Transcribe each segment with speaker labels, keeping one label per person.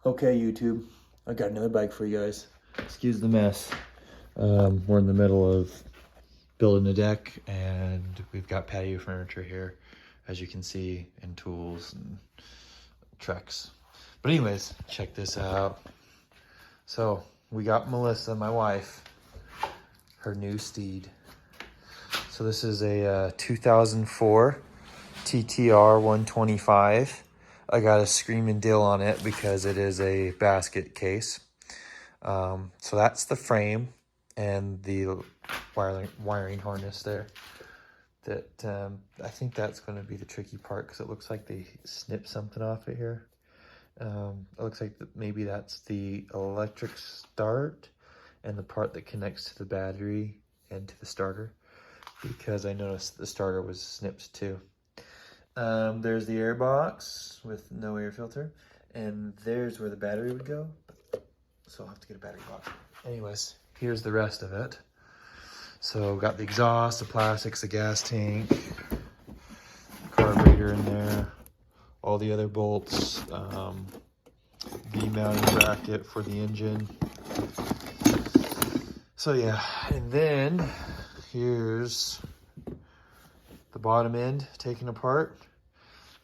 Speaker 1: Okay, YouTube, I got another bike for you guys. Excuse the mess. We're in the middle of building a deck, and we've got patio furniture here, as you can see, and tools and Trex. But anyways, check this out. So we got Melissa, my wife, her new steed. So this is a 2004 ttr125. I got a screaming deal on it because it is a basket case. So that's the frame and the wiring harness there. That I think that's going to be the tricky part, because it looks like they snipped something off it here. It looks like maybe that's the electric start and the part that connects to the battery and to the starter, because I noticed the starter was snipped too. There's the air box with no air filter, and there's where the battery would go. So I'll have to get a battery box. Anyways, here's the rest of it. So got the exhaust, the plastics, the gas tank, carburetor in there, all the other bolts, V-mounting bracket for the engine. So yeah, and then here's the bottom end taken apart.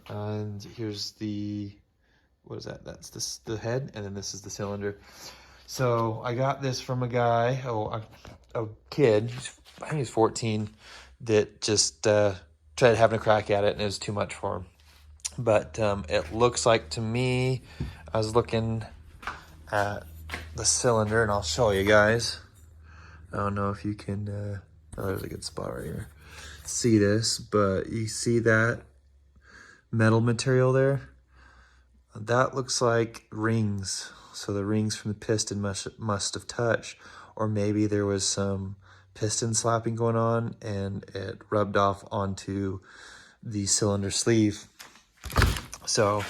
Speaker 1: And here's the, what is that? That's the head, and then this is the cylinder. So I got this from a guy, a kid, I think he's 14, that just tried having a crack at it, and it was too much for him. But it looks like, to me, I was looking at the cylinder, and I'll show you guys. I don't know if you can, oh, there's a good spot right here. See this, but you see that metal material there? That looks like rings. So the rings from the piston must have touched, or maybe there was some piston slapping going on and it rubbed off onto the cylinder sleeve. So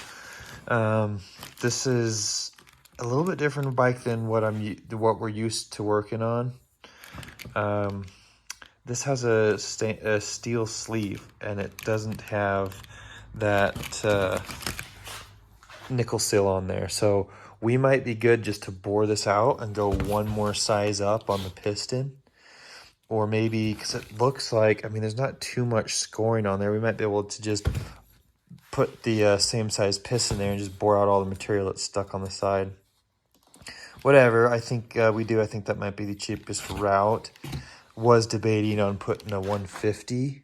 Speaker 1: this is a little bit different bike than what we're used to working on. This has a steel sleeve, and it doesn't have that nickel seal on there. So we might be good just to bore this out and go one more size up on the piston. Or maybe, because it looks like, I mean, there's not too much scoring on there, we might be able to just put the same size piston there and just bore out all the material that's stuck on the side. Whatever, I think we do. I think that might be the cheapest route. Was debating on putting a 150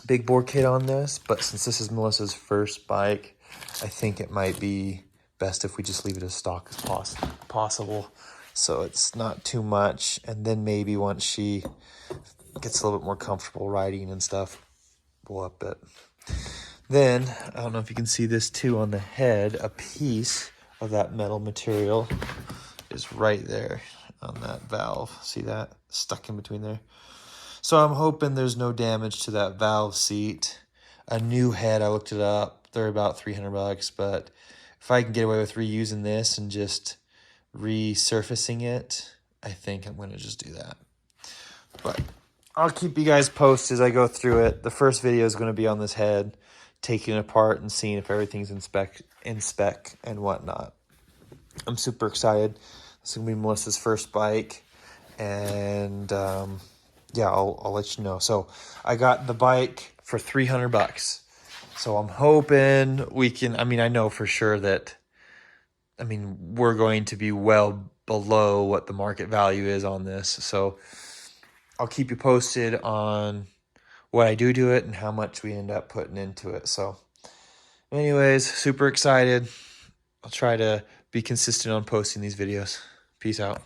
Speaker 1: big bore kit on this, but since this is Melissa's first bike, I think it might be best if we just leave it as stock as possible, so it's not too much. And then maybe once she gets a little bit more comfortable riding and stuff, we'll up it. Then, I don't know if you can see this too on the head, a piece of that metal material is right there on that valve. See that? Stuck in between there. So I'm hoping there's no damage to that valve seat. A new head, I looked it up, they're about $300, but if I can get away with reusing this and just resurfacing it, I think I'm going to just do that. But I'll keep you guys posted as I go through it. The first video is going to be on this head, taking it apart and seeing if everything's in spec and whatnot. I'm super excited. This is going to be Melissa's first bike, and yeah, I'll let you know. So I got the bike for $300. So I'm hoping we can, I mean, I know for sure that, I mean, we're going to be well below what the market value is on this. So I'll keep you posted on what I do to it and how much we end up putting into it. So anyways, super excited. I'll try to be consistent on posting these videos. Peace out.